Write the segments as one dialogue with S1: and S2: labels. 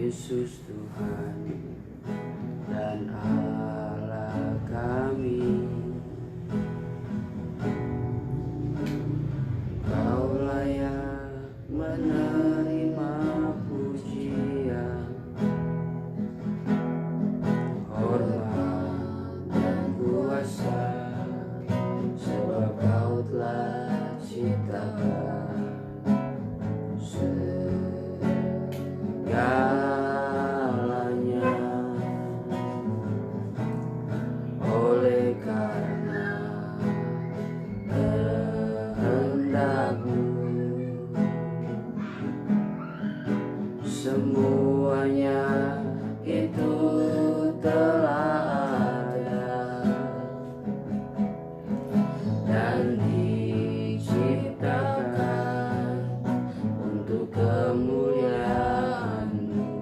S1: Yesus Tuhan dan Allah kami. Kau layak menerima pujian, hormat dan kuasa, sebab Kau telah ciptakan segalanya. Oleh karena kehendak-Mu, semuanya itu telah ada dan diciptakan untuk kemuliaan-Mu.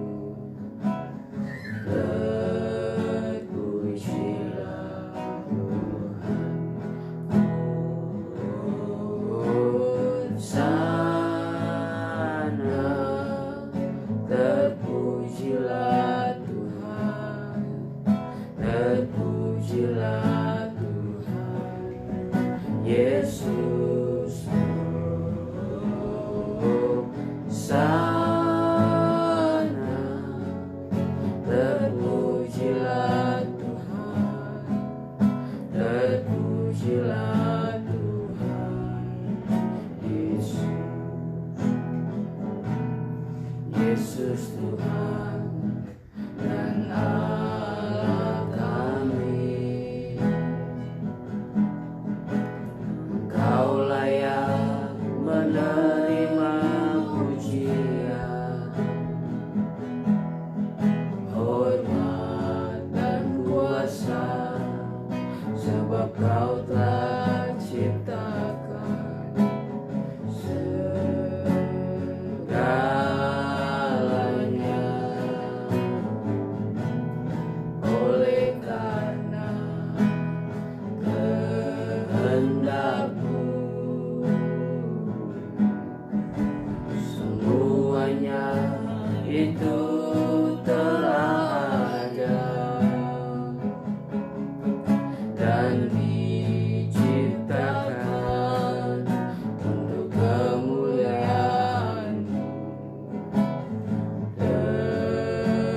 S1: Terpujilah Tuhan. Hosana, terpujilah Tuhan, terpujilah Tuhan Yesus. Hosana, terpujilah Tuhan, terpujilah Tuhan Yesus. Yesus Tuhan dan Allah kami. Kau layak menerima pujian, hormat dan kuasa, sebab Kau telah ciptakan segalanya. Oleh karena kehendak-Mu, semuanya itu telah ada dan diciptakan untuk kemuliaan-Mu.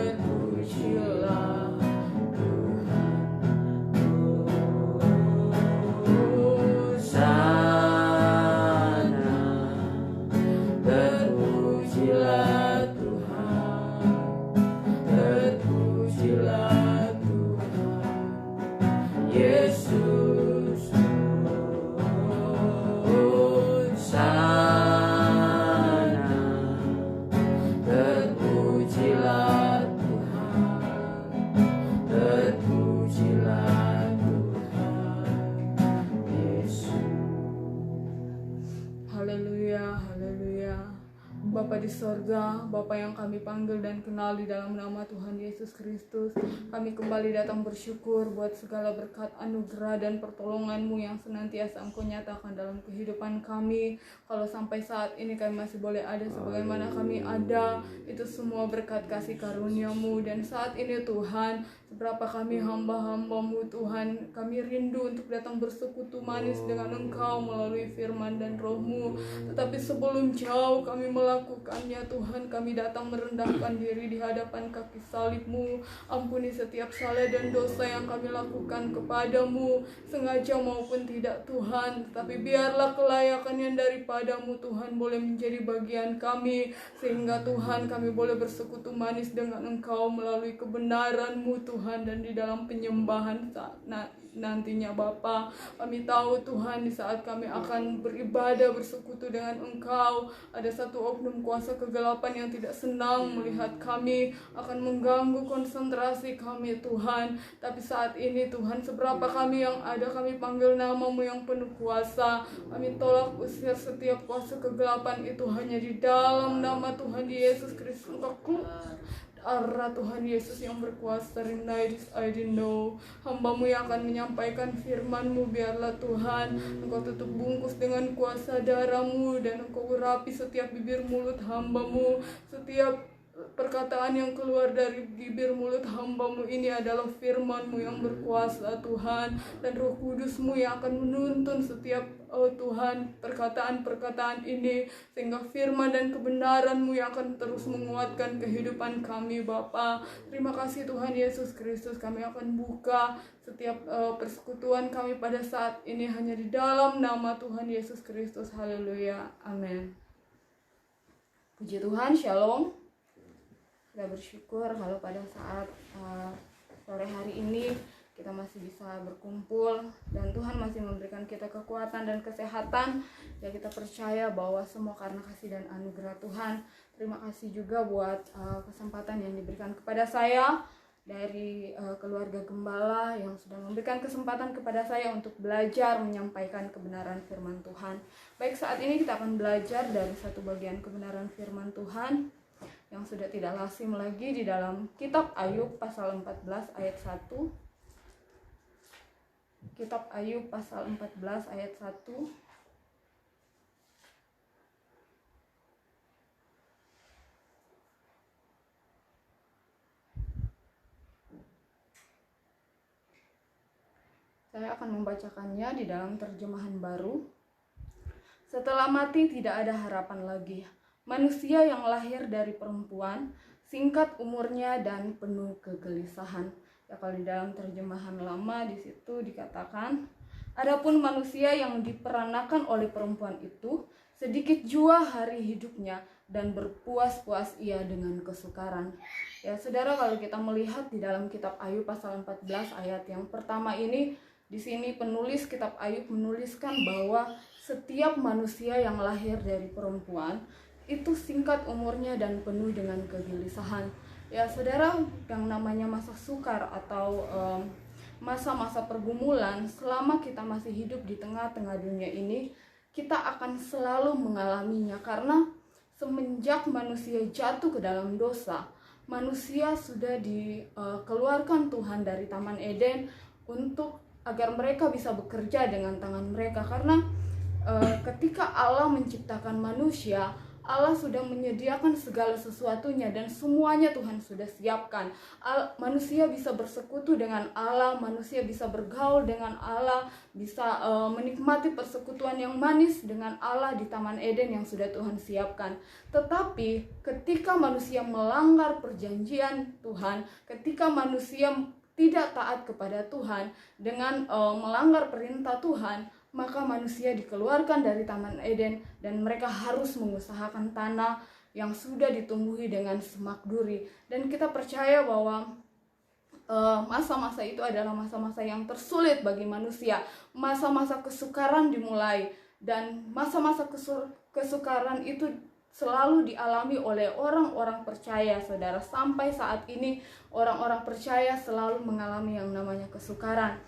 S1: Terpujilah Tuhan. Hosana, terpujilah Tuhan, terpujilah Tuhan Yesus. Hosana, terpujilah Tuhan, terpujilah Tuhan Yesus.
S2: Haleluya, haleluya. Bapa di sorga, Bapa yang kami panggil dan kenal di dalam nama Tuhan Yesus Kristus, kami kembali datang bersyukur buat segala berkat anugerah dan pertolongan-Mu yang senantiasa Engkau nyatakan dalam kehidupan kami. Kalau sampai saat ini kami masih boleh ada sebagaimana kami ada, itu semua berkat kasih karunia-Mu. Dan saat ini Tuhan, seberapa kami hamba-hamba-Mu Tuhan, kami rindu untuk datang bersekutu manis dengan Engkau melalui firman dan Roh-Mu. Tetapi sebelum jauh kami melakukannya Tuhan, kami datang merendahkan diri di hadapan kaki salib-Mu. Ampuni setiap salah dan dosa yang kami lakukan kepadamu, sengaja maupun tidak Tuhan. Tetapi biarlah kelayakan yang daripadamu Tuhan boleh menjadi bagian kami, sehingga Tuhan kami boleh bersekutu manis dengan Engkau melalui kebenaran-Mu Tuhan, dan di dalam penyembahan saat nantinya Bapa. Kami tahu Tuhan, di saat kami akan beribadah bersekutu dengan Engkau, ada satu oknum kuasa kegelapan yang tidak senang melihat kami, akan mengganggu konsentrasi kami Tuhan. Tapi saat ini Tuhan, seberapa kami yang ada, kami panggil nama-Mu yang penuh kuasa. Kami tolak usir setiap kuasa kegelapan itu hanya di dalam nama Tuhan Yesus Kristus. Engkau keluar arah Tuhan Yesus yang berkuasa. I didn't know. Hamba-Mu yang akan menyampaikan firman-Mu, biarlah Tuhan Engkau tutup bungkus dengan kuasa darah-Mu, dan Engkau urapi setiap bibir mulut hamba-Mu, setiap perkataan yang keluar dari bibir mulut hamba-Mu ini adalah firman-Mu yang berkuasa Tuhan, dan Roh Kudus-Mu yang akan menuntun setiap Tuhan perkataan-perkataan ini, sehingga firman dan kebenaran-Mu yang akan terus menguatkan kehidupan kami Bapa. Terima kasih Tuhan Yesus Kristus, kami akan buka setiap persekutuan kami pada saat ini hanya di dalam nama Tuhan Yesus Kristus. Haleluya, amin. Puji Tuhan, shalom. Kita bersyukur kalau pada saat sore hari ini kita masih bisa berkumpul dan Tuhan masih memberikan kita kekuatan dan kesehatan. Ya, kita percaya bahwa semua karena kasih dan anugerah Tuhan. Terima kasih juga buat kesempatan yang diberikan kepada saya dari keluarga gembala yang sudah memberikan kesempatan kepada saya untuk belajar menyampaikan kebenaran firman Tuhan. Baik, saat ini kita akan belajar dari satu bagian kebenaran firman Tuhan yang sudah tidak lazim lagi di dalam kitab Ayub pasal 14 ayat 1. Kitab Ayub pasal 14 ayat 1. Saya akan membacakannya di dalam terjemahan baru. Setelah mati tidak ada harapan lagi. Manusia yang lahir dari perempuan, singkat umurnya dan penuh kegelisahan. Ya, kalau di dalam terjemahan lama di situ dikatakan, adapun manusia yang diperanakan oleh perempuan itu, sedikit jua hari hidupnya dan berpuas-puas ia dengan kesukaran. Ya, saudara, kalau kita melihat di dalam kitab Ayub pasal 14 ayat yang pertama ini, di sini penulis kitab Ayub menuliskan bahwa setiap manusia yang lahir dari perempuan itu singkat umurnya dan penuh dengan kegelisahan. Ya, saudara, yang namanya masa sukar atau masa-masa pergumulan, selama kita masih hidup di tengah-tengah dunia ini, kita akan selalu mengalaminya, karena semenjak manusia jatuh ke dalam dosa, manusia sudah dikeluarkan Tuhan dari Taman Eden untuk agar mereka bisa bekerja dengan tangan mereka. Karena ketika Allah menciptakan manusia, Allah sudah menyediakan segala sesuatunya dan semuanya Tuhan sudah siapkan. Manusia bisa bersekutu dengan Allah, manusia bisa bergaul dengan Allah, bisa menikmati persekutuan yang manis dengan Allah di Taman Eden yang sudah Tuhan siapkan. Tetapi ketika manusia melanggar perjanjian Tuhan, ketika manusia tidak taat kepada Tuhan dengan melanggar perintah Tuhan, maka manusia dikeluarkan dari Taman Eden dan mereka harus mengusahakan tanah yang sudah ditumbuhi dengan semak duri. Dan kita percaya bahwa masa-masa itu adalah masa-masa yang tersulit bagi manusia. Masa-masa kesukaran dimulai, dan masa-masa kesukaran itu selalu dialami oleh orang-orang percaya, saudara. Sampai saat ini orang-orang percaya selalu mengalami yang namanya kesukaran.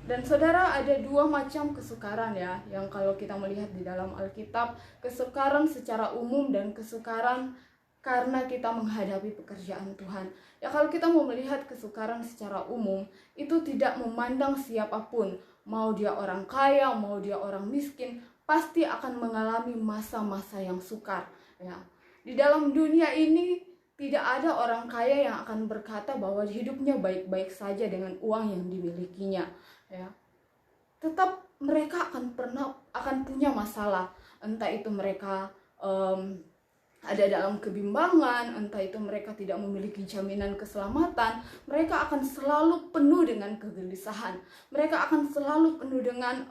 S2: Dan saudara, ada dua macam kesukaran ya, yang kalau kita melihat di dalam Alkitab, kesukaran secara umum dan kesukaran karena kita menghadapi pekerjaan Tuhan. Ya, kalau kita mau melihat kesukaran secara umum, itu tidak memandang siapapun, mau dia orang kaya, mau dia orang miskin, pasti akan mengalami masa-masa yang sukar. Ya, di dalam dunia ini tidak ada orang kaya yang akan berkata bahwa hidupnya baik-baik saja dengan uang yang dimilikinya. Ya, tetap mereka akan punya masalah, entah itu mereka ada dalam kebimbangan, entah itu mereka tidak memiliki jaminan keselamatan. Mereka akan selalu penuh dengan kegelisahan, mereka akan selalu penuh dengan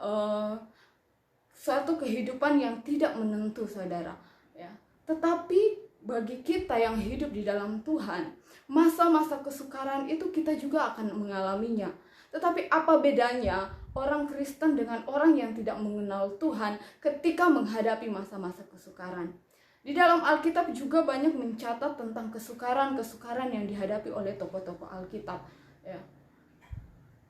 S2: suatu kehidupan yang tidak menentu, saudara. Ya, tetapi bagi kita yang hidup di dalam Tuhan, masa-masa kesukaran itu kita juga akan mengalaminya. Tetapi apa bedanya orang Kristen dengan orang yang tidak mengenal Tuhan ketika menghadapi masa-masa kesukaran? Di dalam Alkitab juga banyak mencatat tentang kesukaran-kesukaran yang dihadapi oleh tokoh-tokoh Alkitab. Ya.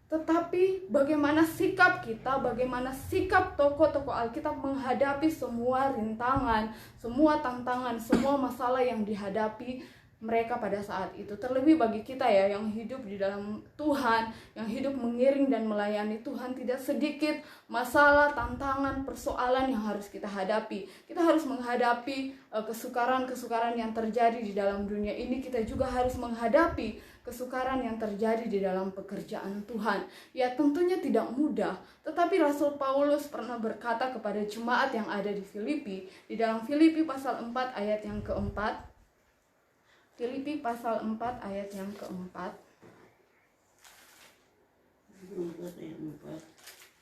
S2: Tetapi bagaimana sikap kita, bagaimana sikap tokoh-tokoh Alkitab menghadapi semua rintangan, semua tantangan, semua masalah yang dihadapi mereka pada saat itu. Terlebih bagi kita ya yang hidup di dalam Tuhan, yang hidup mengiring dan melayani Tuhan, tidak sedikit masalah, tantangan, persoalan yang harus kita hadapi. Kita harus menghadapi kesukaran-kesukaran yang terjadi di dalam dunia ini. Kita juga harus menghadapi kesukaran yang terjadi di dalam pekerjaan Tuhan. Ya tentunya tidak mudah, tetapi Rasul Paulus pernah berkata kepada jemaat yang ada di Filipi, di dalam Filipi pasal 4 ayat yang keempat. Filipi pasal 4 ayat yang keempat.
S3: 4 ayat 4.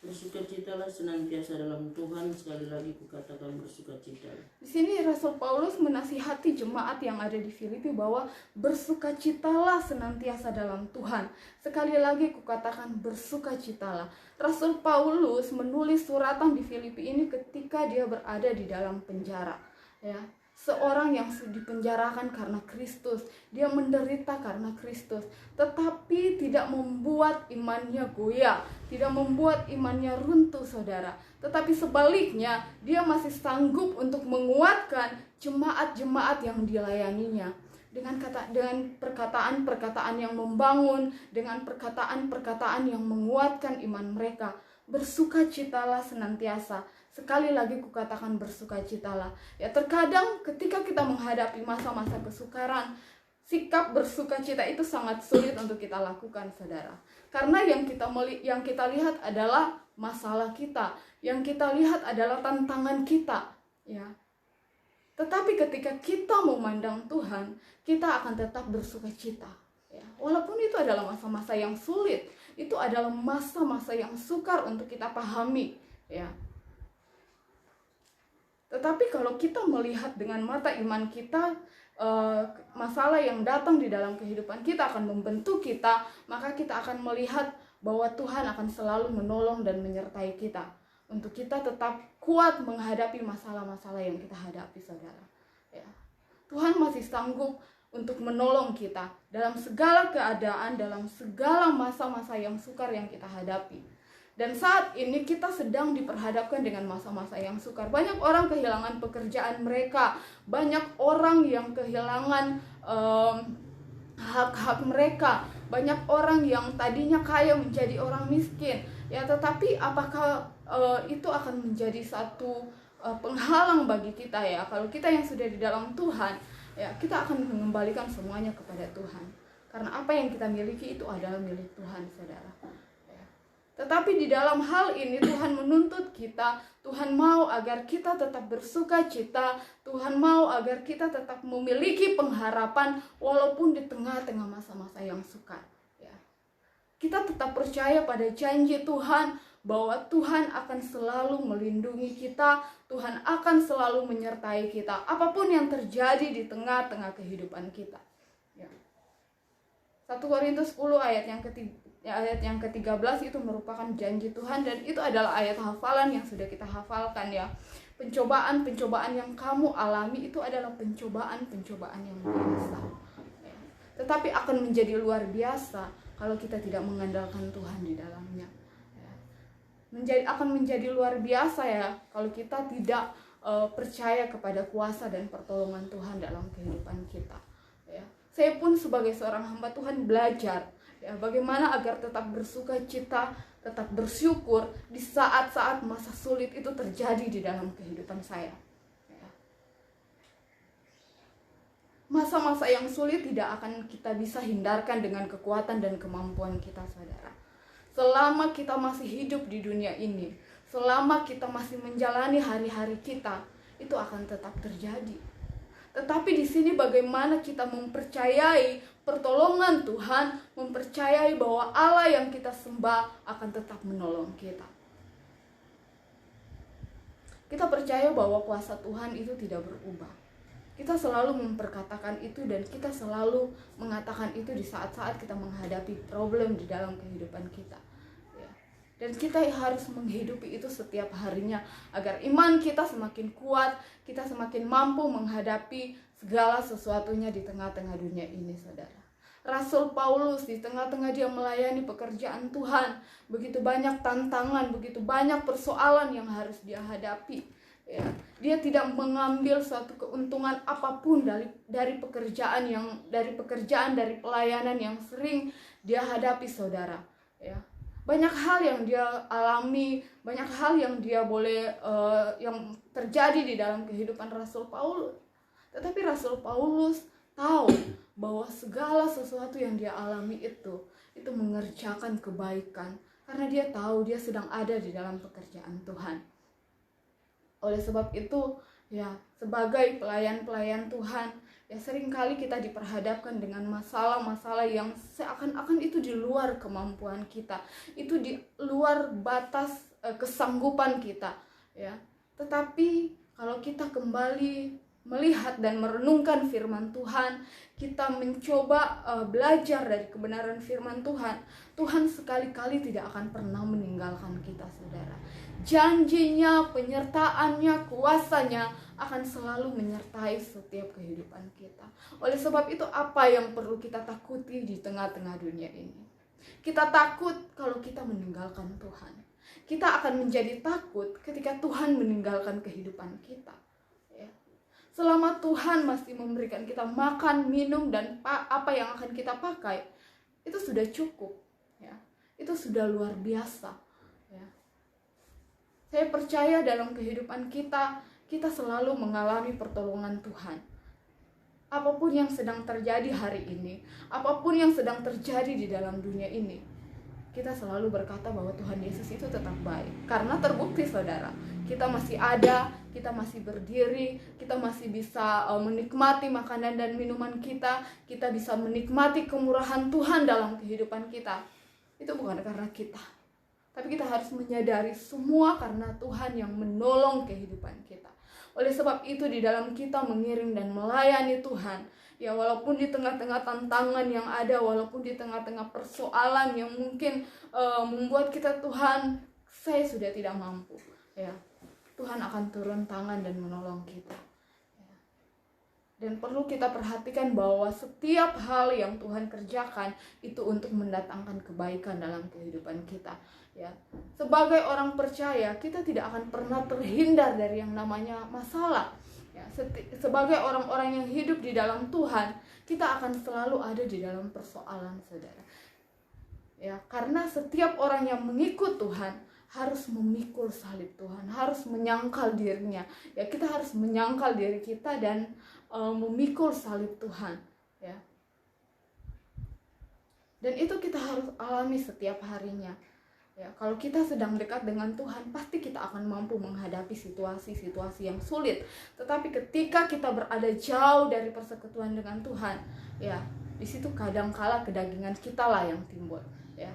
S3: Bersukacitalah senantiasa dalam Tuhan, sekali lagi kukatakan bersukacitalah.
S2: Di sini Rasul Paulus menasihati jemaat yang ada di Filipi bahwa bersukacitalah senantiasa dalam Tuhan. Sekali lagi kukatakan bersukacitalah. Rasul Paulus menulis suratan di Filipi ini ketika dia berada di dalam penjara, ya. Seorang yang dipenjarakan karena Kristus, dia menderita karena Kristus, tetapi tidak membuat imannya goyah, tidak membuat imannya runtuh, saudara. Tetapi sebaliknya, dia masih sanggup untuk menguatkan jemaat-jemaat yang dilayaninya dengan perkataan-perkataan yang membangun, dengan perkataan-perkataan yang menguatkan iman mereka. Bersukacitalah senantiasa. Sekali lagi kukatakan bersukacitalah. Ya terkadang ketika kita menghadapi masa-masa kesukaran, sikap bersukacita itu sangat sulit untuk kita lakukan, saudara. Karena yang kita lihat adalah masalah kita, yang kita lihat adalah tantangan kita, ya. Tetapi ketika kita memandang Tuhan, kita akan tetap bersukacita, ya. Walaupun itu adalah masa-masa yang sulit, itu adalah masa-masa yang sukar untuk kita pahami, ya. Tetapi kalau kita melihat dengan mata iman kita, masalah yang datang di dalam kehidupan kita akan membentuk kita, maka kita akan melihat bahwa Tuhan akan selalu menolong dan menyertai kita untuk kita tetap kuat menghadapi masalah-masalah yang kita hadapi, saudara. Ya. Tuhan masih sanggup untuk menolong kita dalam segala keadaan, dalam segala masa-masa yang sukar yang kita hadapi. Dan saat ini kita sedang diperhadapkan dengan masa-masa yang sukar. Banyak orang kehilangan pekerjaan mereka, banyak orang yang kehilangan hak-hak mereka, banyak orang yang tadinya kaya menjadi orang miskin. Ya, tetapi apakah itu akan menjadi satu penghalang bagi kita, ya? Kalau kita yang sudah di dalam Tuhan, ya kita akan mengembalikan semuanya kepada Tuhan. Karena apa yang kita miliki itu adalah milik Tuhan, saudara. Tetapi di dalam hal ini Tuhan menuntut kita, Tuhan mau agar kita tetap bersukacita, Tuhan mau agar kita tetap memiliki pengharapan walaupun di tengah-tengah masa-masa yang sukar. Ya. Kita tetap percaya pada janji Tuhan bahwa Tuhan akan selalu melindungi kita, Tuhan akan selalu menyertai kita, apapun yang terjadi di tengah-tengah kehidupan kita. Ya. 1 Korintus 10 ayat yang ke-13 itu merupakan janji Tuhan, dan itu adalah ayat hafalan yang sudah kita hafalkan, ya. Pencobaan-pencobaan yang kamu alami itu adalah pencobaan-pencobaan yang biasa, ya. Tetapi akan menjadi luar biasa kalau kita tidak mengandalkan Tuhan di dalamnya, ya. Akan menjadi luar biasa, ya, kalau kita tidak percaya kepada kuasa dan pertolongan Tuhan dalam kehidupan kita, ya. Saya pun sebagai seorang hamba Tuhan belajar, ya, bagaimana agar tetap bersukacita, tetap bersyukur di saat-saat masa sulit itu terjadi di dalam kehidupan saya. Ya. Masa-masa yang sulit tidak akan kita bisa hindarkan dengan kekuatan dan kemampuan kita, saudara. Selama kita masih hidup di dunia ini, selama kita masih menjalani hari-hari kita, itu akan tetap terjadi. Tetapi di sini bagaimana kita mempercayai pertolongan Tuhan, mempercayai bahwa Allah yang kita sembah akan tetap menolong kita. Kita percaya bahwa kuasa Tuhan itu tidak berubah. Kita selalu memperkatakan itu dan kita selalu mengatakan itu di saat-saat kita menghadapi problem di dalam kehidupan kita. Dan kita harus menghidupi itu setiap harinya agar iman kita semakin kuat, kita semakin mampu menghadapi segala sesuatunya di tengah-tengah dunia ini, saudara. Rasul Paulus di tengah-tengah dia melayani pekerjaan Tuhan, begitu banyak tantangan, begitu banyak persoalan yang harus dia hadapi. Ya. Dia tidak mengambil suatu keuntungan apapun dari pekerjaan dari pelayanan yang sering dia hadapi, saudara. Ya, banyak hal yang dia alami, banyak hal yang dia yang terjadi di dalam kehidupan Rasul Paulus. Tetapi Rasul Paulus tahu bahwa segala sesuatu yang dia alami itu mengerjakan kebaikan, karena dia tahu dia sedang ada di dalam pekerjaan Tuhan. Oleh sebab itu, ya, sebagai pelayan-pelayan Tuhan, ya, seringkali kita diperhadapkan dengan masalah-masalah yang seakan-akan itu di luar kemampuan kita, itu di luar batas kesanggupan kita, ya. Tetapi kalau kita kembali melihat dan merenungkan firman Tuhan, kita mencoba belajar dari kebenaran firman Tuhan, Tuhan sekali-kali tidak akan pernah meninggalkan kita, saudara. Janjinya, penyertaannya, kuasanya akan selalu menyertai setiap kehidupan kita. Oleh sebab itu, apa yang perlu kita takuti di tengah-tengah dunia ini? Kita takut kalau kita meninggalkan Tuhan. Kita akan menjadi takut ketika Tuhan meninggalkan kehidupan kita. Selama Tuhan masih memberikan kita makan, minum, dan apa yang akan kita pakai, itu sudah cukup, ya. Itu sudah luar biasa, ya. Saya percaya dalam kehidupan kita selalu mengalami pertolongan Tuhan. Apapun yang sedang terjadi hari ini, apapun yang sedang terjadi di dalam dunia ini, kita selalu berkata bahwa Tuhan Yesus itu tetap baik. Karena terbukti, saudara, kita masih ada, kita masih berdiri, kita masih bisa menikmati makanan dan minuman kita bisa menikmati kemurahan Tuhan dalam kehidupan kita. Itu bukan karena kita, tapi kita harus menyadari semua karena Tuhan yang menolong kehidupan kita. Oleh sebab itu, di dalam kita mengiring dan melayani Tuhan, ya, walaupun di tengah-tengah tantangan yang ada, walaupun di tengah-tengah persoalan yang mungkin membuat kita, Tuhan, saya sudah tidak mampu, ya, Tuhan akan turun tangan dan menolong kita, ya. Dan perlu kita perhatikan bahwa setiap hal yang Tuhan kerjakan itu untuk mendatangkan kebaikan dalam kehidupan kita, ya. Sebagai orang percaya, kita tidak akan pernah terhindar dari yang namanya masalah. Ya, sebagai orang-orang yang hidup di dalam Tuhan, kita akan selalu ada di dalam persoalan, saudara. Ya, karena setiap orang yang mengikut Tuhan harus memikul salib Tuhan, harus menyangkal dirinya. Ya, kita harus menyangkal diri kita dan memikul salib Tuhan, ya. Dan itu kita harus alami setiap harinya. Ya, kalau kita sedang dekat dengan Tuhan, pasti kita akan mampu menghadapi situasi-situasi yang sulit. Tetapi ketika kita berada jauh dari persekutuan dengan Tuhan, ya, di situ kadangkala kedagingan kita lah yang timbul, ya.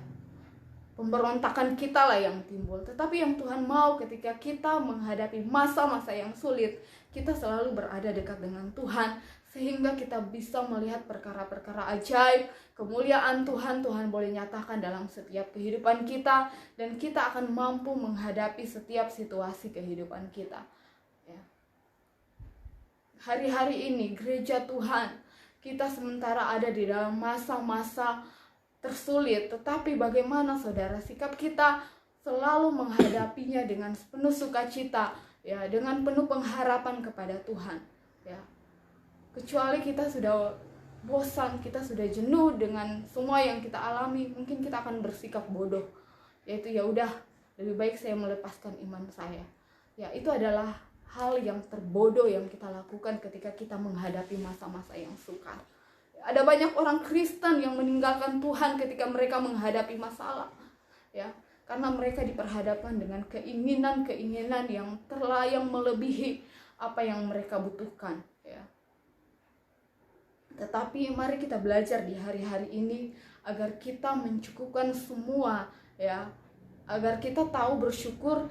S2: Pemberontakan kita lah yang timbul. Tetapi yang Tuhan mau ketika kita menghadapi masa-masa yang sulit, kita selalu berada dekat dengan Tuhan, sehingga kita bisa melihat perkara-perkara ajaib, kemuliaan Tuhan boleh nyatakan dalam setiap kehidupan kita, dan kita akan mampu menghadapi setiap situasi kehidupan kita, ya. Hari-hari ini gereja Tuhan, kita sementara ada di dalam masa-masa tersulit, tetapi bagaimana, saudara, sikap kita selalu menghadapinya dengan penuh sukacita, ya, dengan penuh pengharapan kepada Tuhan, ya. Kecuali kita sudah bosan, kita sudah jenuh dengan semua yang kita alami, mungkin kita akan bersikap bodoh, yaitu ya udah, lebih baik saya melepaskan iman saya. Ya, itu adalah hal yang terbodoh yang kita lakukan ketika kita menghadapi masa-masa yang sukar. Ada banyak orang Kristen yang meninggalkan Tuhan ketika mereka menghadapi masalah, ya, karena mereka diperhadapkan dengan keinginan-keinginan yang melebihi apa yang mereka butuhkan, ya. Tetapi mari kita belajar di hari-hari ini agar kita mencukupkan semua, ya, agar kita tahu bersyukur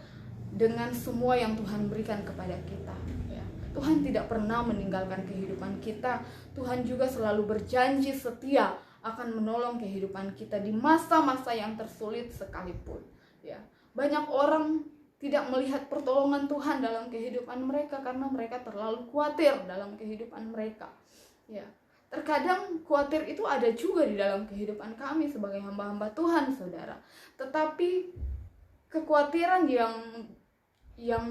S2: dengan semua yang Tuhan berikan kepada kita, ya. Tuhan tidak pernah meninggalkan kehidupan kita. Tuhan juga selalu berjanji setia akan menolong kehidupan kita di masa-masa yang tersulit sekalipun, ya. Banyak orang tidak melihat pertolongan Tuhan dalam kehidupan mereka karena mereka terlalu khawatir dalam kehidupan mereka, ya. Terkadang khawatir itu ada juga di dalam kehidupan kami sebagai hamba-hamba Tuhan, saudara. Tetapi kekhawatiran yang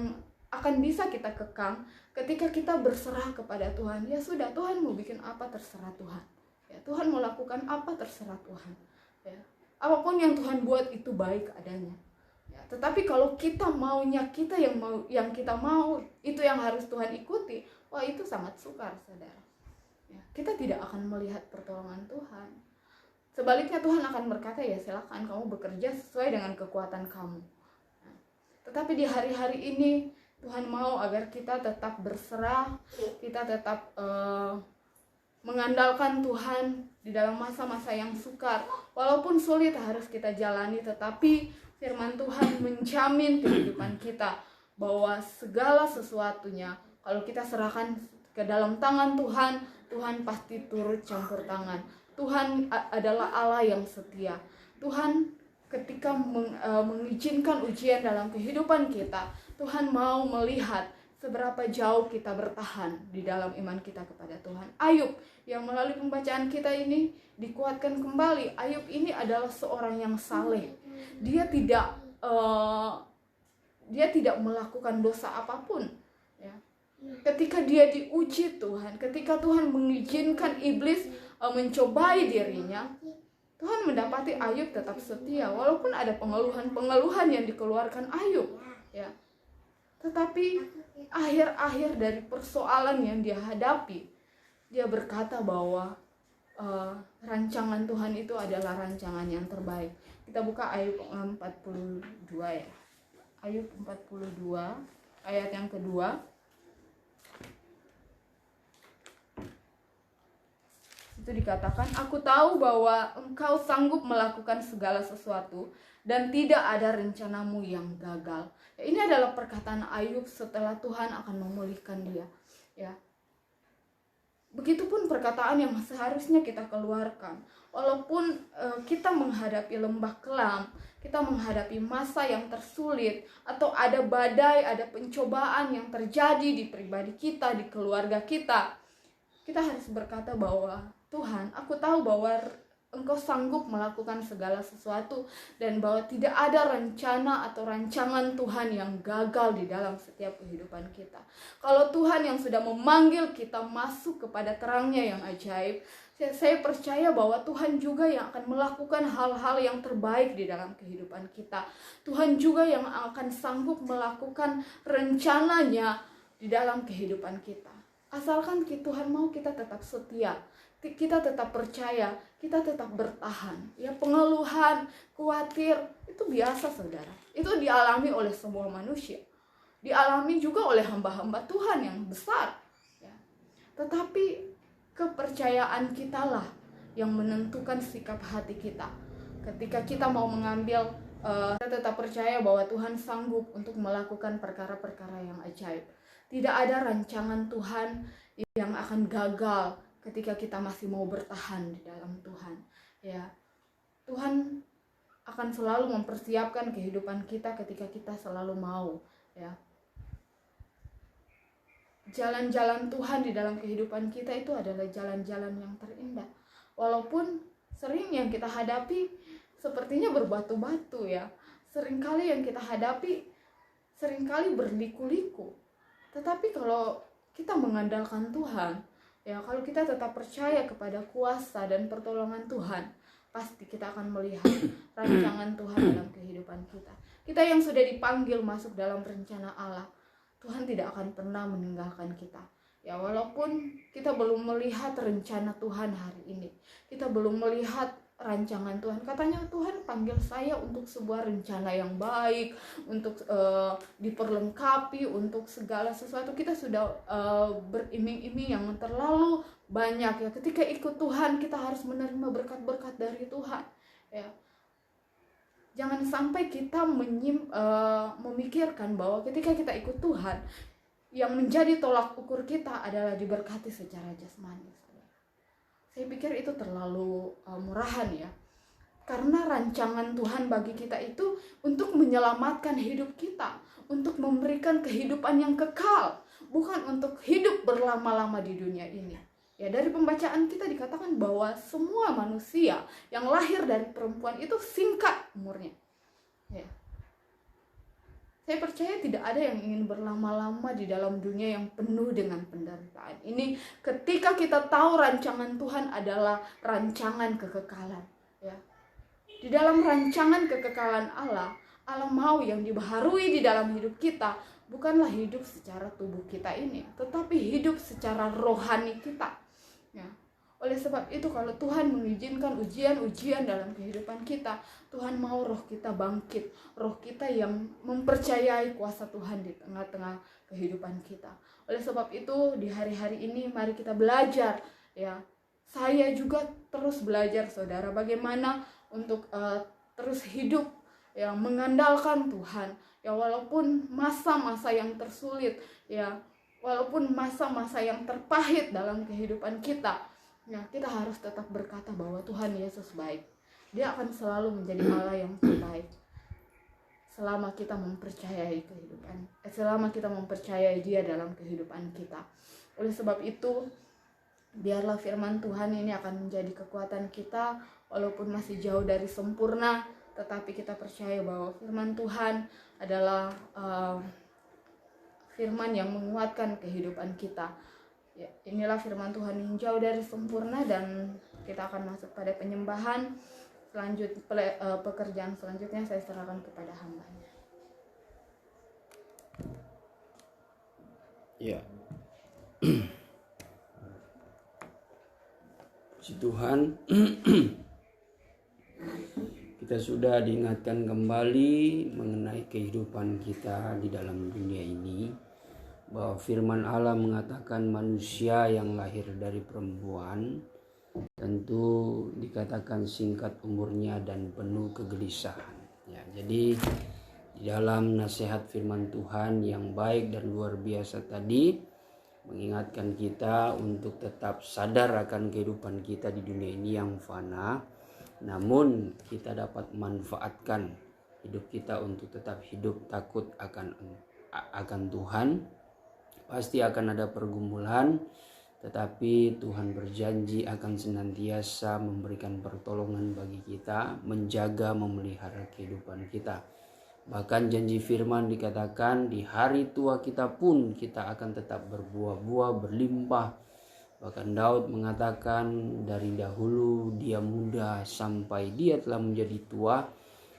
S2: akan bisa kita kekang ketika kita berserah kepada Tuhan. Ya sudah, Tuhan mau bikin apa terserah Tuhan. Ya, Tuhan mau lakukan apa terserah Tuhan. Ya, apapun yang Tuhan buat itu baik adanya. Ya, tetapi kalau kita maunya kita yang kita mau itu yang harus Tuhan ikuti, wah itu sangat sukar, saudara. Ya, kita tidak akan melihat pertolongan Tuhan. Sebaliknya Tuhan akan berkata, ya silakan kamu bekerja sesuai dengan kekuatan kamu. Nah, tetapi di hari-hari ini Tuhan mau agar kita tetap berserah, kita tetap mengandalkan Tuhan di dalam masa-masa yang sukar. Walaupun sulit harus kita jalani, tetapi firman Tuhan menjamin kehidupan kita bahwa segala sesuatunya kalau kita serahkan ke dalam tangan Tuhan, Tuhan pasti turut campur tangan. Tuhan adalah Allah yang setia. Tuhan ketika mengizinkan ujian dalam kehidupan kita, Tuhan mau melihat seberapa jauh kita bertahan di dalam iman kita kepada Tuhan. Ayub yang melalui pembacaan kita ini dikuatkan kembali. Ayub ini adalah seorang yang saleh. Dia tidak melakukan dosa apapun. Ya. Ketika dia diuji Tuhan, ketika Tuhan mengizinkan iblis mencobai dirinya, Tuhan mendapati Ayub tetap setia walaupun ada pengeluhan yang dikeluarkan Ayub. Ya. Tetapi akhir-akhir dari persoalan yang dia hadapi, dia berkata bahwa rancangan Tuhan itu adalah rancangan yang terbaik. Kita buka Ayub 42 ya. Ayub 42 ayat yang kedua. Itu dikatakan, aku tahu bahwa engkau sanggup melakukan segala sesuatu dan tidak ada rencanamu yang gagal. Ya, ini adalah perkataan Ayub setelah Tuhan akan memulihkan dia. Ya. Begitupun perkataan yang seharusnya kita keluarkan. Walaupun kita menghadapi lembah kelam, kita menghadapi masa yang tersulit, atau ada badai, ada pencobaan yang terjadi di pribadi kita, di keluarga kita, kita harus berkata bahwa Tuhan, aku tahu bahwa Engkau sanggup melakukan segala sesuatu dan bahwa tidak ada rencana atau rancangan Tuhan yang gagal di dalam setiap kehidupan kita. Kalau Tuhan yang sudah memanggil kita masuk kepada terangnya yang ajaib, saya percaya bahwa Tuhan juga yang akan melakukan hal-hal yang terbaik di dalam kehidupan kita. Tuhan juga yang akan sanggup melakukan rencananya di dalam kehidupan kita. Asalkan Tuhan mau kita tetap setia, kita tetap percaya, kita tetap bertahan. Ya, pengeluhan, khawatir itu biasa, saudara. Itu dialami oleh semua manusia. Dialami juga oleh hamba-hamba Tuhan yang besar. Ya. Tetapi kepercayaan kitalah yang menentukan sikap hati kita. Ketika kita mau mengambil, kita tetap percaya bahwa Tuhan sanggup untuk melakukan perkara-perkara yang ajaib. Tidak ada rancangan Tuhan yang akan gagal ketika kita masih mau bertahan di dalam Tuhan. Ya, Tuhan akan selalu mempersiapkan kehidupan kita ketika kita selalu mau. Ya, jalan-jalan Tuhan di dalam kehidupan kita itu adalah jalan-jalan yang terindah. Walaupun sering yang kita hadapi sepertinya berbatu-batu ya. Seringkali yang kita hadapi seringkali berliku-liku. Tetapi kalau kita mengandalkan Tuhan, ya, kalau kita tetap percaya kepada kuasa dan pertolongan Tuhan, pasti kita akan melihat rancangan Tuhan dalam kehidupan kita. Kita yang sudah dipanggil masuk dalam rencana Allah, Tuhan tidak akan pernah meninggalkan kita. Ya, walaupun kita belum melihat rencana Tuhan hari ini, kita belum melihat rancangan Tuhan. Katanya Tuhan panggil saya untuk sebuah rencana yang baik, untuk diperlengkapi, untuk segala sesuatu. Kita sudah beriming-iming yang terlalu banyak ya. Ketika ikut Tuhan, kita harus menerima berkat-berkat dari Tuhan. Ya. Jangan sampai kita memikirkan bahwa ketika kita ikut Tuhan, yang menjadi tolak ukur kita adalah diberkati secara jasmani. Saya pikir itu terlalu murahan ya. Karena rancangan Tuhan bagi kita itu untuk menyelamatkan hidup kita, untuk memberikan kehidupan yang kekal, bukan untuk hidup berlama-lama di dunia ini. Ya, dari pembacaan kita dikatakan bahwa semua manusia yang lahir dari perempuan itu singkat umurnya. Ya. Saya percaya tidak ada yang ingin berlama-lama di dalam dunia yang penuh dengan penderitaan. Ini ketika kita tahu rancangan Tuhan adalah rancangan kekekalan, ya. Di dalam rancangan kekekalan Allah, Allah mau yang dibaharui di dalam hidup kita bukanlah hidup secara tubuh kita ini, tetapi hidup secara rohani kita, ya. Oleh sebab itu, kalau Tuhan mengizinkan ujian-ujian dalam kehidupan kita, Tuhan mau roh kita bangkit, roh kita yang mempercayai kuasa Tuhan di tengah-tengah kehidupan kita. Oleh sebab itu, di hari-hari ini mari kita belajar, ya. Saya juga terus belajar, saudara, bagaimana untuk terus hidup yang mengandalkan Tuhan, ya, walaupun masa-masa yang tersulit, ya, walaupun masa-masa yang terpahit dalam kehidupan kita, ya, kita harus tetap berkata bahwa Tuhan Yesus baik. Dia akan selalu menjadi Allah yang terbaik selama kita mempercayai selama kita mempercayai Dia dalam kehidupan kita. Oleh sebab itu, biarlah firman Tuhan ini akan menjadi kekuatan kita, walaupun masih jauh dari sempurna, tetapi kita percaya bahwa firman Tuhan adalah firman yang menguatkan kehidupan kita. Ya, inilah firman Tuhan yang jauh dari sempurna, dan kita akan masuk pada penyembahan. Pekerjaan selanjutnya saya serahkan kepada hambanya.
S4: Ya. Puji Tuhan. Kita sudah diingatkan kembali mengenai kehidupan kita di dalam dunia ini, bahwa firman Allah mengatakan manusia yang lahir dari perempuan tentu dikatakan singkat umurnya dan penuh kegelisahan. Ya, jadi di dalam nasihat firman Tuhan yang baik dan luar biasa tadi mengingatkan kita untuk tetap sadar akan kehidupan kita di dunia ini yang fana, namun kita dapat manfaatkan hidup kita untuk tetap hidup takut akan Tuhan. Pasti akan ada pergumulan, tetapi Tuhan berjanji akan senantiasa memberikan pertolongan bagi kita, menjaga, memelihara kehidupan kita. Bahkan janji firman dikatakan di hari tua kita pun kita akan tetap berbuah-buah, berlimpah. Bahkan Daud mengatakan dari dahulu dia muda sampai dia telah menjadi tua,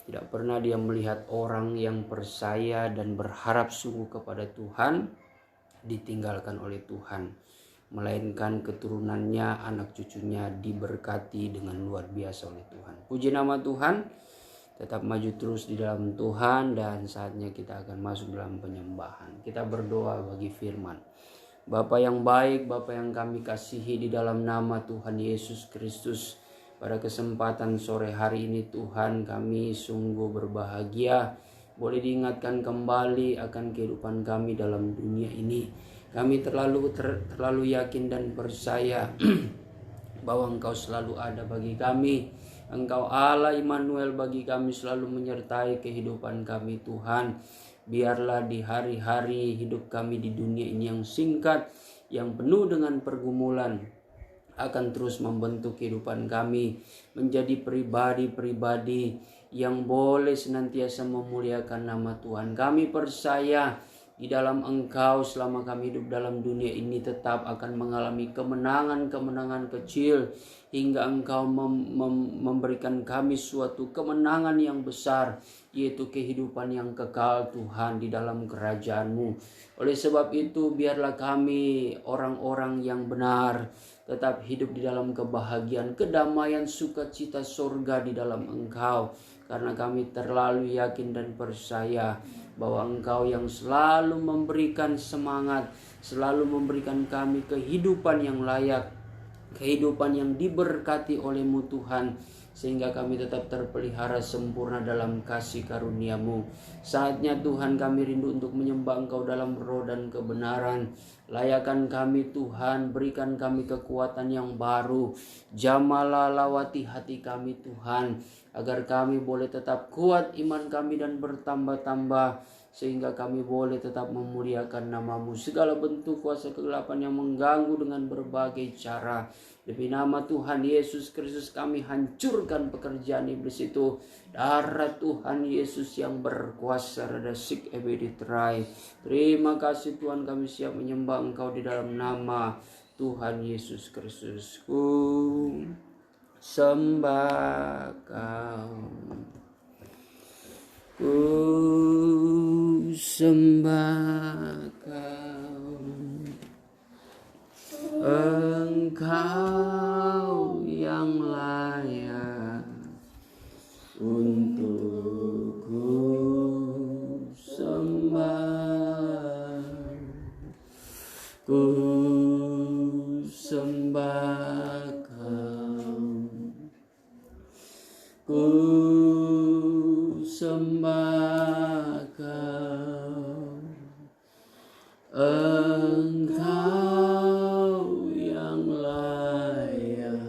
S4: tidak pernah dia melihat orang yang percaya dan berharap sungguh kepada Tuhan ditinggalkan oleh Tuhan, melainkan keturunannya, anak cucunya diberkati dengan luar biasa oleh Tuhan. Puji nama Tuhan. Tetap maju terus di dalam Tuhan, dan saatnya kita akan masuk dalam penyembahan. Kita berdoa bagi firman. Bapa yang baik, Bapa yang kami kasihi, di dalam nama Tuhan Yesus Kristus, pada kesempatan sore hari ini Tuhan, kami sungguh berbahagia boleh diingatkan kembali akan kehidupan kami dalam dunia ini. Kami terlalu yakin dan percaya bahwa Engkau selalu ada bagi kami. Engkau Allah Immanuel bagi kami, selalu menyertai kehidupan kami Tuhan. Biarlah di hari-hari hidup kami di dunia ini yang singkat, yang penuh dengan pergumulan, akan terus membentuk kehidupan kami menjadi pribadi-pribadi yang boleh senantiasa memuliakan nama Tuhan. Kami percaya di dalam Engkau selama kami hidup dalam dunia ini tetap akan mengalami kemenangan-kemenangan kecil, hingga Engkau memberikan kami suatu kemenangan yang besar, yaitu kehidupan yang kekal Tuhan di dalam kerajaan-Mu. Oleh sebab itu biarlah kami orang-orang yang benar tetap hidup di dalam kebahagiaan, kedamaian, sukacita surga di dalam Engkau. Karena kami terlalu yakin dan percaya bahwa Engkau yang selalu memberikan semangat, selalu memberikan kami kehidupan yang layak, kehidupan yang diberkati oleh-Mu Tuhan, sehingga kami tetap terpelihara sempurna dalam kasih karunia-Mu. Saatnya Tuhan kami rindu untuk menyembah Engkau dalam roh dan kebenaran. Layakan kami Tuhan, berikan kami kekuatan yang baru. Jamalah lawati hati kami Tuhan, agar kami boleh tetap kuat iman kami dan bertambah-tambah, sehingga kami boleh tetap memuliakan nama-Mu. Segala bentuk kuasa kegelapan yang mengganggu dengan berbagai cara, demi nama Tuhan Yesus Kristus kami hancurkan pekerjaan iblis itu. Darah Tuhan Yesus yang berkuasa, Rada Sik Ebeditrai. Terima kasih Tuhan, kami siap menyembah Engkau di dalam nama Tuhan Yesus Kristus. Ku sembah Kau, ku sembah Kau, Engkau yang layak untuk ku sembah, ku sembah Kau, ku sembah Kau, Engkau yang layak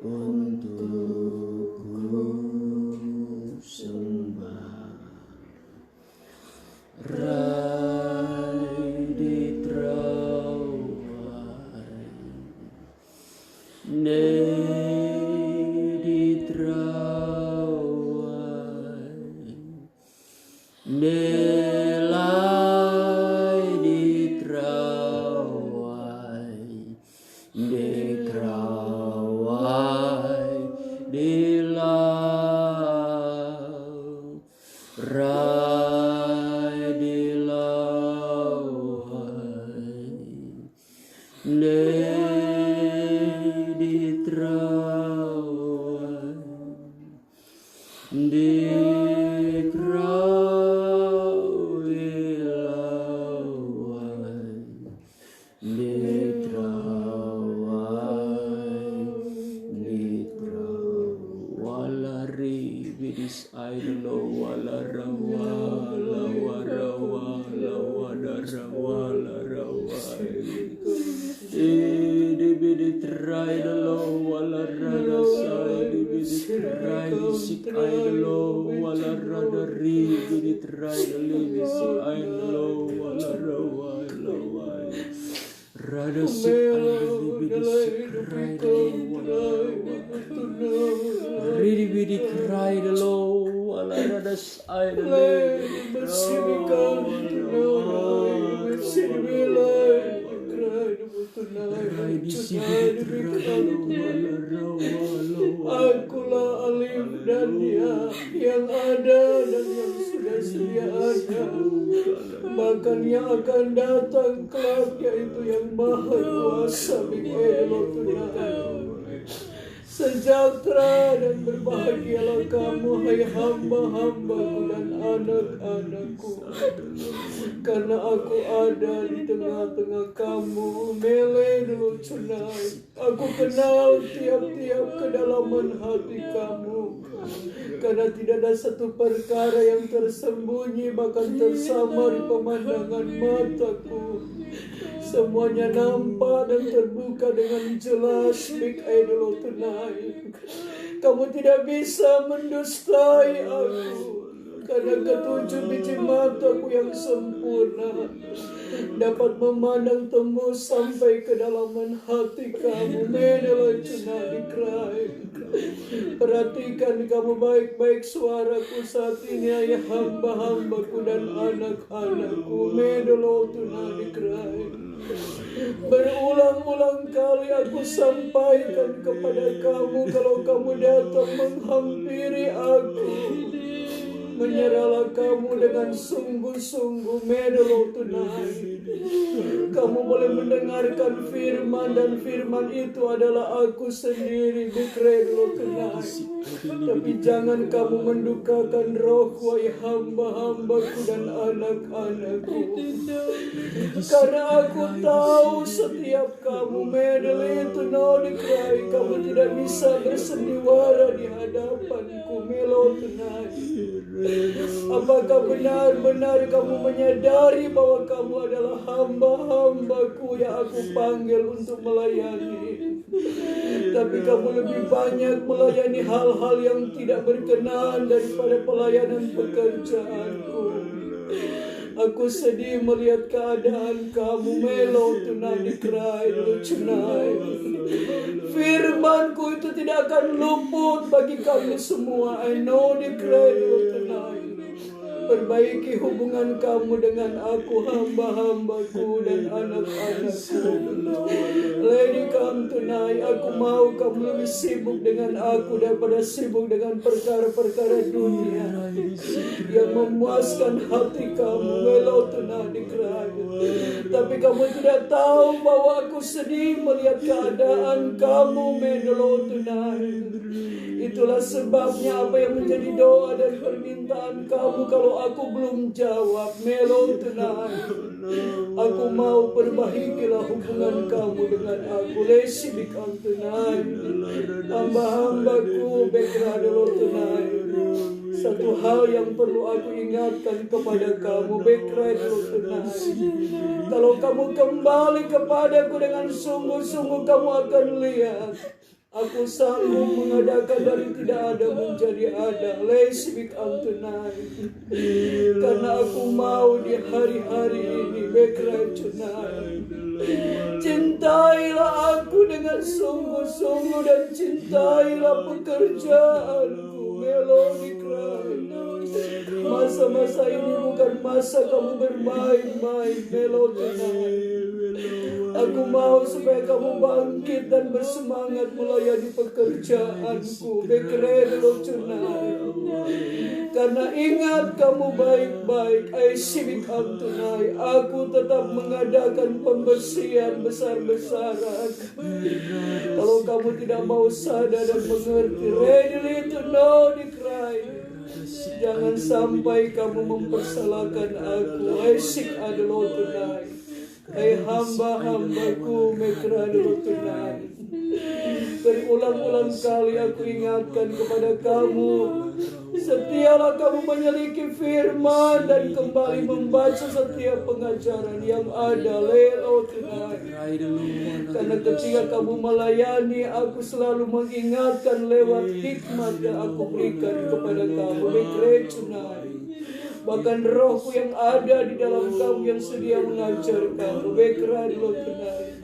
S4: untuk ku sembah. Rai di terawai, ne di terawai, nelai di terawai, dekrawai di lau, rai di lauai, ne di terawai, dekrawi lauai, walari bidis aidolo walara bidi try the low walara sai bidi try the sick aidolo walara ri bidi try the live sick aidolo walara rada sick aidolo bidi sick Ridi bidi cry the low, wala radas ay the
S3: Akulah Alif dan Dia yang ada dan yang sudah sedia ada, bahkan yang akan datang kelak, yaitu yang Maha Kuasa. Sejahtera dan berbahagialah kamu, hai hamba-hambaku dan anak-anakku, karena aku ada di tengah-tengah kamu. Mele dulu tunai, aku kenal tiap-tiap kedalaman hati kamu, karena tidak ada satu perkara yang tersembunyi bahkan tersamar di pemandangan mataku. Semuanya nampak dan terbuka dengan jelas. Big idol tonight, kamu tidak bisa mendustai aku, karena ketujuh biji mataku yang sempurna dapat memandang tembus sampai kedalaman hati kamu. Menelai tonight cry. Perhatikan kamu baik-baik suaraku saat ini, ayah hamba-hambaku dan anak-anakku. Menelai tonight cry. Berulang-ulang kali aku sampaikan kepada kamu, kalau kamu datang menghampiri aku, menyerahlah kamu dengan sungguh-sungguh. Medelo tonight, kamu boleh mendengarkan firman, dan firman itu adalah aku sendiri. Dikredelo tonight, tapi jangan kamu mendukakan roh, wahai hamba-hambaku dan anak-anakku, karena aku tahu setiap kamu. Medelo tonight, kamu tidak bisa bersendiwara di hadapanku. Melo tonight, apakah benar-benar kamu menyadari bahwa kamu adalah hamba-hambaku yang aku panggil untuk melayani? Tapi kamu lebih banyak melayani hal-hal yang tidak berkenan daripada pelayanan pekerjaanku. Aku sedih melihat keadaan kamu. Melo tunani cry tunai. Firmanku itu tidak akan luput bagi kamu semua. I know the cry tunai. Perbaiki hubungan kamu dengan aku, hamba-hambaku dan anak-anakku. Lady come tonight. Aku mau kamu lebih sibuk dengan aku daripada sibuk dengan perkara-perkara dunia yang memuaskan hati kamu. Melo tonight cry. Tapi kamu tidak tahu bahwa aku sedih melihat keadaan kamu. Melo tonight. Itulah sebabnya apa yang menjadi doa dan permintaan kamu kalau aku belum jawab. Melo tonight. Aku mau perbaikilah hubungan kamu dengan aku. Lesi bikam tonight. Hamba-hambaku bekradelo tonight. Satu hal yang perlu aku ingatkan kepada kamu, bekradelo tonight. Kalau kamu kembali kepadaku dengan sungguh-sungguh, kamu akan lihat aku sanggup mengadakan dari tidak ada menjadi ada. Let's become tonight. Karena aku mau di hari-hari ini background tonight. Cintailah aku dengan sungguh-sungguh dan cintailah pekerjaanku. Melody cry. Masa-masa ini bukan masa kamu bermain-main. Melody tonight. Aku mau supaya kamu bangkit dan bersemangat melayani pekerjaanku. Bekerelo tonight. Karena ingat kamu baik-baik. I see it come tonight. Aku tetap mengadakan pembersihan besar-besaran. Kalau kamu tidak mau sadar dan mengerti, ready to know the cry. Jangan sampai kamu mempersalahkan aku. I seek adalah tonight. Hai hamba-hambaku mekrado tonight. Berulang-ulang kali aku ingatkan kepada kamu, setialah kamu menyeliki firman dan kembali membaca setiap pengajaran yang ada. Lelo tonight. Karena ketika kamu melayani, aku selalu mengingatkan lewat hikmat yang aku berikan kepada kamu. Bekre tonight. Bahkan rohku yang ada di dalam kamu yang sedia mengajar kamu. Bekrado tonight.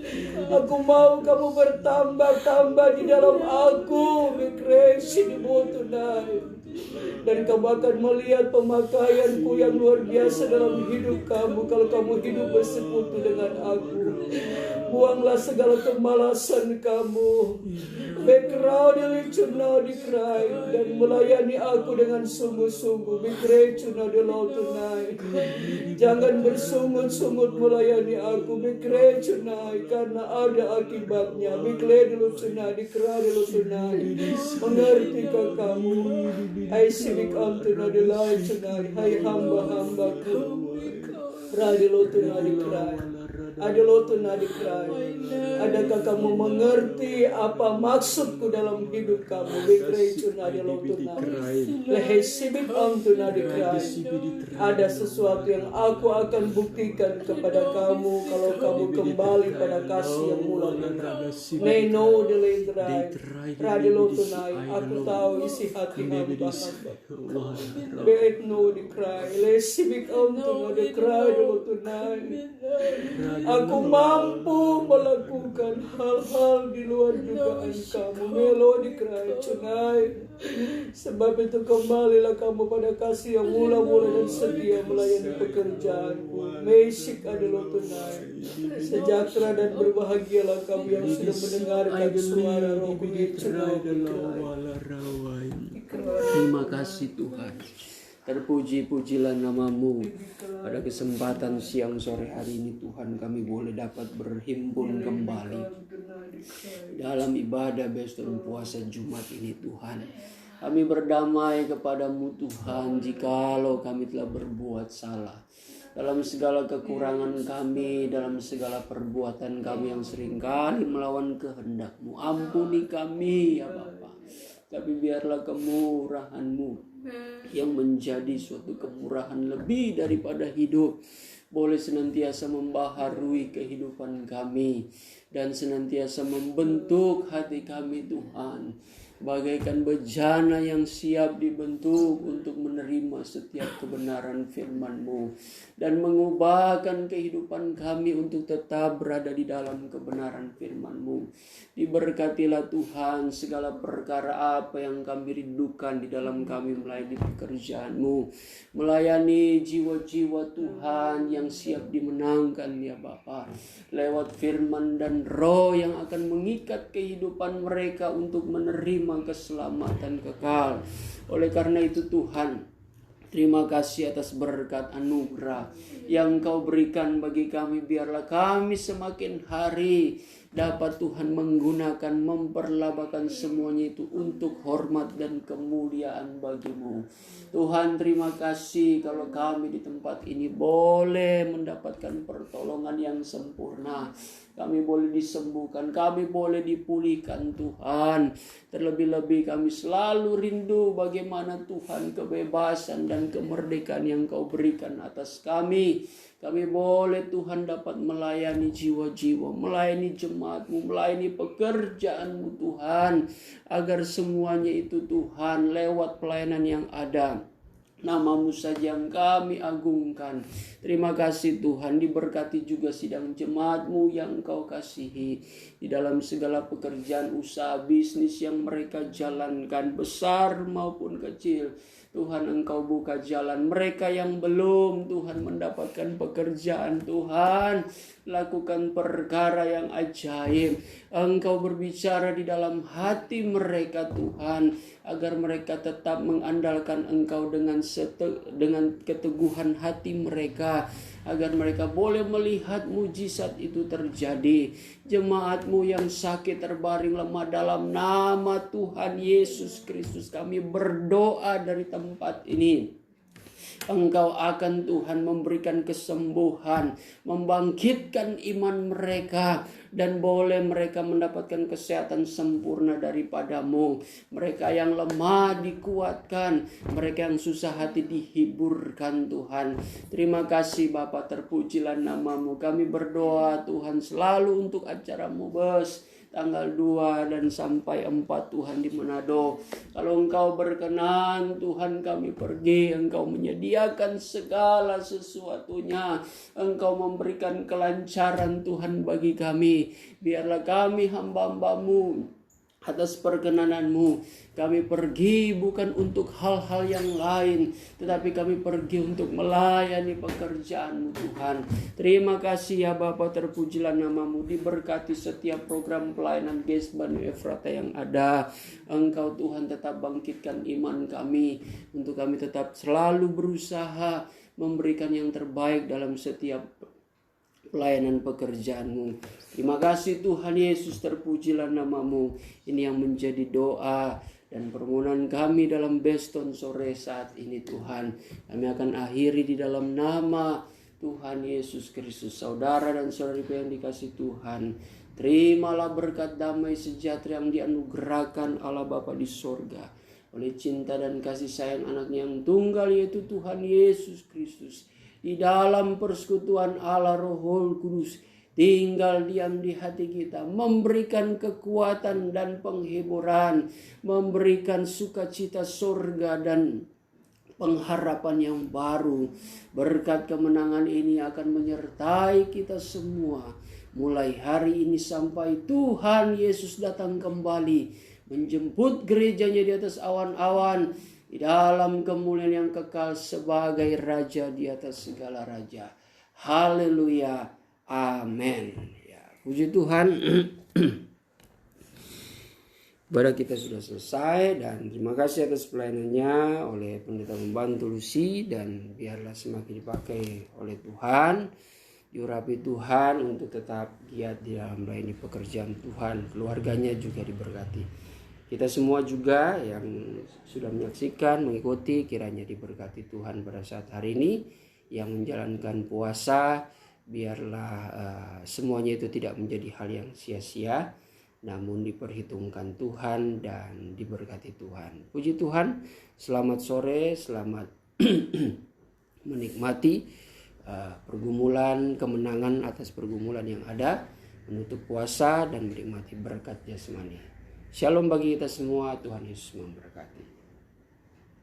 S3: Aku mau kamu bertambah-tambah di dalam aku. Bekresi di tonight. Dan kamu akan melihat pemakaianku yang luar biasa dalam hidup kamu kalau kamu hidup bersekutu dengan aku. Buanglah segala kemalasan kamu. Background di cry dan melayani aku dengan sungguh-sungguh. Bekrechuna de tonight. Jangan bersungut-sungut melayani aku. Bekrechuna karena ada akibatnya. Bekledulutuna di cry tonight. Mengertikah kamu? I speak unto the light tonight. Hai hamba-hambaku. Radilotuna di cry. Adilotuna di cry. Adakah kamu mengerti apa maksudku dalam hidup kamu? Bekrechuna adilotuna. Lehei sibik untuna di cry. Ada sesuatu yang aku akan buktikan kepada kamu kalau kamu kembali pada kasih yang mula. Neno de letrai. Radilotunai. Aku tahu isi hati hamba-hamba. Beekno di cry. Lesibik untuna di cry dilotunai. Aku mampu melakukan hal-hal di luar dugaan kamu. Melodi cry tonight. Sebab itu kembalilah kamu pada kasih yang mula-mula dan sedia melayani pekerjaanku. Mesik adalah tonight. Sejahtera dan berbahagialah kamu yang sudah mendengarkan suara Roh Kudus.
S4: Terima kasih Tuhan. Terpuji-pujilah namamu. Pada kesempatan siang sore hari ini Tuhan, kami boleh dapat berhimpun kembali dalam ibadah besok puasa Jumat ini Tuhan. Kami berdamai kepadamu Tuhan, jikalau kami telah berbuat salah dalam segala kekurangan kami, dalam segala perbuatan kami yang seringkali melawan kehendak-Mu. Ampuni kami ya Bapa. Tapi biarlah kemurahan-Mu yang menjadi suatu kemurahan lebih daripada hidup boleh senantiasa membaharui kehidupan kami dan senantiasa membentuk hati kami Tuhan. bagaikan bejana yang siap dibentuk untuk menerima setiap kebenaran firman-Mu dan mengubahkan kehidupan kami untuk tetap berada di dalam kebenaran firman-Mu. Diberkatilah Tuhan segala perkara apa yang kami rindukan di dalam kami melayani pekerjaan-Mu, melayani jiwa-jiwa Tuhan yang siap dimenangkan ya Bapa, lewat firman dan roh yang akan mengikat kehidupan mereka untuk menerima keselamatan kekal. Oleh karena itu Tuhan, terima kasih atas berkat anugerah yang Kau berikan bagi kami. Biarlah kami semakin hari dapat Tuhan menggunakan, memperlabakan semuanya itu untuk hormat dan kemuliaan bagi-Mu. Tuhan, terima kasih kalau kami di tempat ini boleh mendapatkan pertolongan yang sempurna. Kami boleh disembuhkan, kami boleh dipulihkan Tuhan. Terlebih-lebih kami selalu rindu bagaimana Tuhan kebebasan dan kemerdekaan yang Kau berikan atas kami. Kami boleh Tuhan dapat melayani jiwa-jiwa, melayani jemaat-Mu, melayani pekerjaan-Mu Tuhan. Agar semuanya itu Tuhan lewat pelayanan yang ada, nama-Mu saja yang kami agungkan. Terima kasih Tuhan, diberkati juga sidang jemaat-Mu yang Kau kasihi. Di dalam segala pekerjaan, usaha, bisnis yang mereka jalankan, besar maupun kecil, Tuhan Engkau buka jalan. Mereka yang belum Tuhan mendapatkan pekerjaan, Tuhan lakukan perkara yang ajaib. Engkau berbicara di dalam hati mereka Tuhan, agar mereka tetap mengandalkan Engkau dengan keteguhan hati mereka, agar mereka boleh melihat mujizat itu terjadi. Jemaat-Mu yang sakit terbaring lemah, dalam nama Tuhan Yesus Kristus kami berdoa dari tempat ini. Engkau akan Tuhan memberikan kesembuhan, membangkitkan iman mereka, dan boleh mereka mendapatkan kesehatan sempurna daripada-Mu. Mereka yang lemah dikuatkan, mereka yang susah hati dihiburkan Tuhan. Terima kasih Bapa, terpujilah nama-Mu. Kami berdoa Tuhan selalu untuk acara Mubes tanggal 2 dan sampai 4 Tuhan di Manado. Kalau Engkau berkenan Tuhan kami pergi, Engkau menyediakan segala sesuatunya, Engkau memberikan kelancaran Tuhan bagi kami. Biarlah kami hamba-hamba-Mu, atas perkenanan-Mu kami pergi bukan untuk hal-hal yang lain, tetapi kami pergi untuk melayani pekerjaan-Mu Tuhan. Terima kasih ya Bapa, terpujilah nama-Mu. Diberkati setiap program pelayanan GES Banu Efrata yang ada. Engkau Tuhan tetap bangkitkan iman kami, untuk kami tetap selalu berusaha memberikan yang terbaik dalam setiap pelayanan pekerjaan-Mu. Terima kasih Tuhan Yesus, terpujilah nama-Mu. Ini yang menjadi doa dan permohonan kami dalam Beston sore saat ini Tuhan. Kami akan akhiri di dalam nama Tuhan Yesus Kristus. Saudara dan saudariku yang dikasihi Tuhan, terimalah berkat damai sejahtera yang dianugerahkan Allah Bapa di sorga oleh cinta dan kasih sayang anaknya yang tunggal, yaitu Tuhan Yesus Kristus. Di dalam persekutuan Allah Roh Kudus tinggal diam di hati kita, memberikan kekuatan dan penghiburan, memberikan sukacita surga dan pengharapan yang baru. Berkat kemenangan ini akan menyertai kita semua mulai hari ini sampai Tuhan Yesus datang kembali menjemput gerejanya di atas awan-awan, di dalam kemuliaan yang kekal sebagai Raja di atas segala raja. Haleluya. Amin. Ya, puji Tuhan. Ibadah kita sudah selesai, dan terima kasih atas pelayanannya oleh Pendeta Membantu Lucy, dan biarlah semakin dipakai oleh Tuhan, diurapi Tuhan untuk tetap giat di dalam melayani pekerjaan Tuhan. Keluarganya juga diberkati. Kita semua juga yang sudah menyaksikan, mengikuti, kiranya diberkati Tuhan pada saat hari ini. Yang menjalankan puasa, biarlah semuanya itu tidak menjadi hal yang sia-sia, namun diperhitungkan Tuhan dan diberkati Tuhan. Puji Tuhan, selamat sore, selamat menikmati pergumulan, kemenangan atas pergumulan yang ada, menutup puasa dan menikmati berkat jasmani. Shalom bagi kita semua, Tuhan Yesus memberkati.